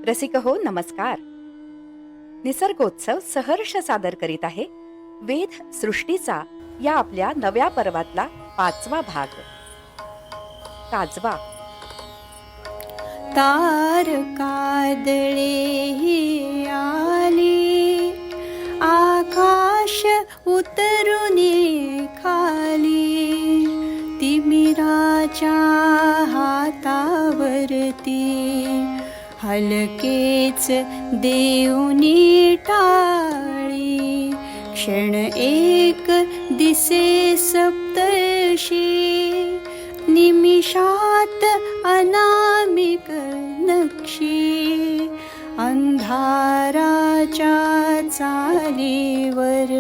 रसिक हो नमस्कार. निसर्गोत्सव सहर्ष सादर करीत आहे वेध सृष्टीचा या आपल्या नव्या पर्वातला 5वा भाग. काजवा. तारकादळे आली, आकाश उतरून खाली, तिमिराच्या हातावरती हलकेच देऊनी टाळी. क्षण एक दिसे सप्तर्षी, निमिषात अनामिक नक्षी. अंधाराच्या चालीवर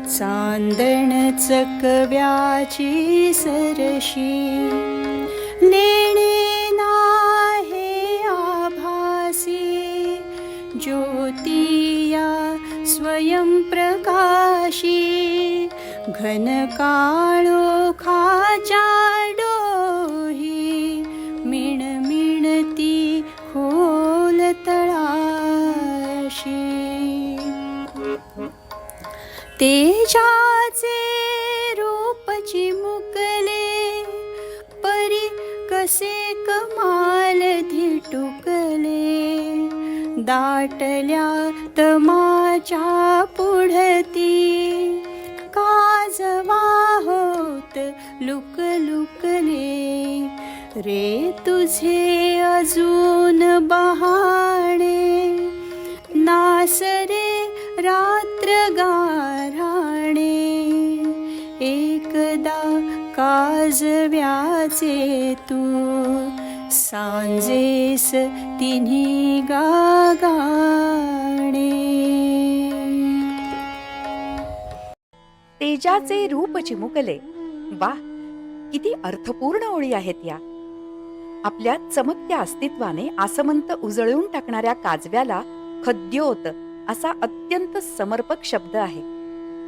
चांदण चकव्याची सरशी. लेणे नाहे आभासी, ज्योतिया स्वयंप्रकाशी. घन काळोखाच्या डोही, मिणमिणती खोल तळाशी. तेजाचे रूप चिमुकले, परी कसे कमाल धिटुकले. दाटल्या तमाच्या पुढती, काजवा होत लुकलुकले. रे तुझे अजून बहाणे, नासरे रात्र गाऱ्हाणे. एकदा काजव्याचे तू, सांजेस तिन्ही गागाणे. तेजाचे रूप चिमुकले. वा, किती अर्थपूर्ण ओळी आहेत या. आपल्या चमकत्या अस्तित्वाने आसमंत उजळून टाकणाऱ्या काजव्याला खद्योत असा अत्यंत समर्पक शब्द आहे.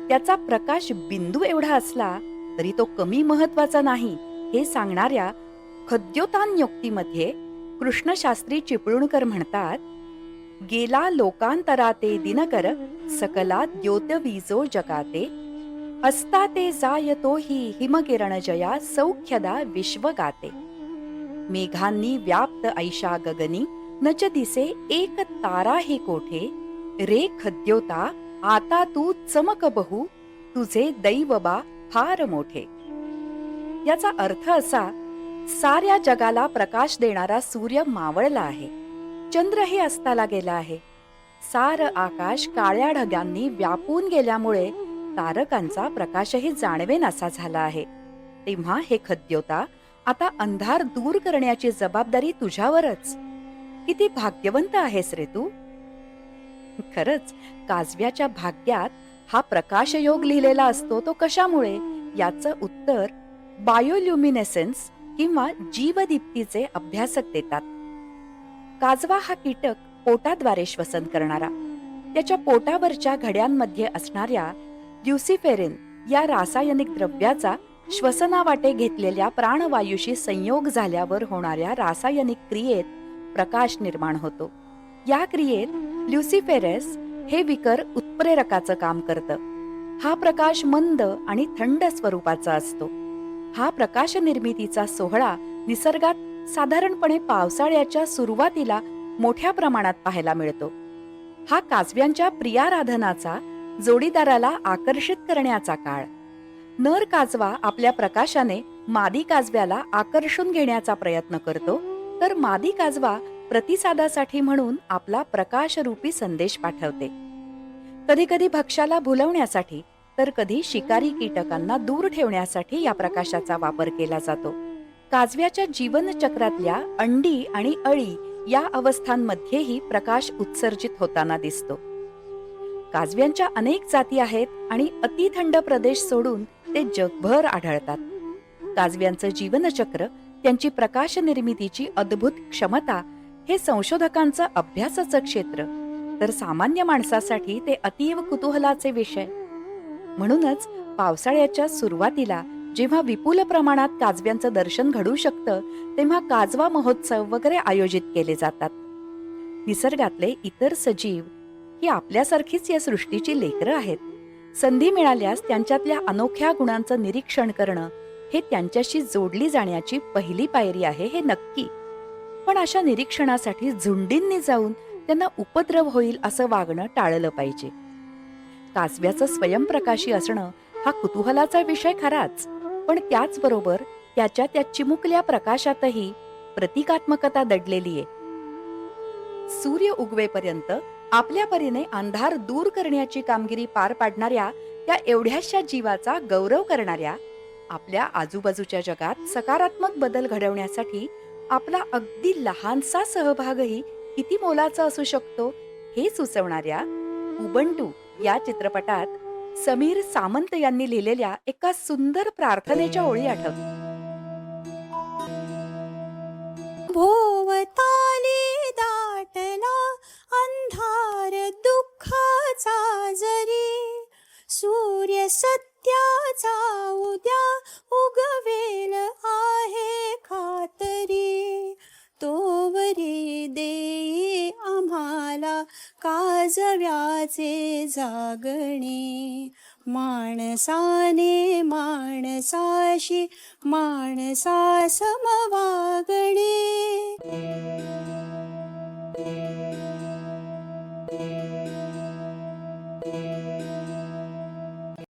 त्याचा प्रकाश बिंदू एवढा असला तरी तो कमी महत्वाचा नाही हे सांगणाऱ्या खद्योतान्योक्तीमध्ये कृष्णशास्त्री चिपळूणकर म्हणतात, गेला लोकांतराते दिनकर, सकला द्योतवीजो जगाते. असता ते जायतो ही हिमकिरण जया, सौख्यदा विश्वगाते. मेघांनी व्याप्त ऐशा गगनी, नच दिसे एक तारा ही कोठे. रे खद्योता आता तू चमक बहु, तुझे दैवबा फार मोठे. याचा अर्थ असा, साऱ्या जगाला प्रकाश देणारा सूर्य मावळला आहे, चंद्रही अस्ताला गेला आहे. सार आकाश काळ्या ढगांनी व्यापून गेल्यामुळे तारकांचा प्रकाशही जाणवेनासा झाला आहे. तेव्हा हे खद्योता, आता अंधार दूर करण्याची जबाबदारी तुझ्यावरच. किती भाग्यवंत आहेस रे तू. खरंच काजव्याच्या भाग्यात हा प्रकाशयोग लिहिलेला असतो तो कशामुळे, याचं उत्तर बायोल्युमिनेसेन्स किंवा जीवदीप्तीचे अभ्यासक देतात. काजवा हा कीटक पोटाद्वारे श्वसन करणारा, त्याच्या पोटावरच्या घड्यांमध्ये असणाऱ्या ल्युसिफेरिन या रासायनिक द्रव्याचा श्वसनावाटे घेतलेल्या प्राणवायूशी संयोग झाल्यावर होणाऱ्या रासायनिक क्रियेत प्रकाश निर्माण होतो. या क्रियेत ल्युसिफेरस हे विकर उत्प्रेरकाचं काम करतं. हा प्रकाश मंद आणि थंड स्वरूपाचा असतो. हा प्रकाश निर्मितीचा सोहळा निसर्गात साधारणपणे पावसाळ्याच्या सुरुवातीला मोठ्या प्रमाणात पाहायला मिळतो. हा काजव्यांच्या प्रियाराधनाचा, जोडीदाराला आकर्षित करण्याचा काळ. नर काजवा आपल्या प्रकाशाने मादी काजव्याला आकर्षून घेण्याचा प्रयत्न करतो, तर मादी काजवा प्रतिसादासाठी म्हणून आपला प्रकाशरूपी संदेश पाठवते. कधी कधी भक्ष्याला भुलवण्यासाठी, तर कधी शिकारी कीटकांना दूर ठेवण्यासाठी या प्रकाशाचा वापर केला जातो. काजव्याच्या जीवनचक्रातल्या अंडी आणि अळी या अवस्थांमध्येही प्रकाश उत्सर्जित होताना दिसतो. काजव्यांच्या अनेक जाती आहेत आणि अतिथंड प्रदेश सोडून ते जगभर आढळतात. काजव्यांचं जीवनचक्र, त्यांची प्रकाश निर्मितीची अद्भुत क्षमता हे संशोधकांचं अभ्यासाचं क्षेत्र, तर सामान्य माणसासाठी ते अतीव कुतूहलाचे विषय. म्हणूनच पावसाळ्याच्या सुरुवातीला जेव्हा विपुल प्रमाणात काजव्यांचं दर्शन घडू शकतं, तेव्हा काजवा महोत्सव वगैरे आयोजित केले जातात. निसर्गातले इतर सजीव ही आपल्यासारखीच या सृष्टीची लेकरं आहेत. संधी मिळाल्यास त्यांच्यातल्या अनोख्या गुणांचं निरीक्षण करणं हे त्यांच्याशी जोडली जाण्याची पहिली पायरी आहे, हे नक्की. पण अशा निरीक्षणासाठी झुंडींनी जाऊन त्यांना उपद्रव होईल असं वागणं टाळलं पाहिजे. कासव्याचं स्वयंप्रकाशी असणं हा कुतूहलाचा विषय खराच, पण त्याचबरोबर त्याच्या त्या चिमुकल्या प्रकाशातही प्रतिकात्मकता दडलेली आहे. सूर्य उगवेपर्यंत आपल्या परीने अंधार दूर करण्याची कामगिरी पार पाडणाऱ्या त्या एवढ्याशा जीवाचा गौरव करणाऱ्या, आपल्या आजूबाजूच्या जगात सकारात्मक बदल घडवण्यासाठी आपला अगदी लहानसा सहभागही किती मोलाचा असू शकतो हे सुचवणाऱ्या उबंटू या चित्रपटात समीर सामंत यांनी लिहिलेल्या एका सुंदर प्रार्थनेच्या ओळी आठवतात. भोवताली दाटला अंधार दुःखाचा जरी, सूर्य सत्याचा उद्या उगवेल आहे खातरी. तोवरी देई आम्हाला काजव्याचे जागणे, माणसाने माणसाशी माणसा समवागणे.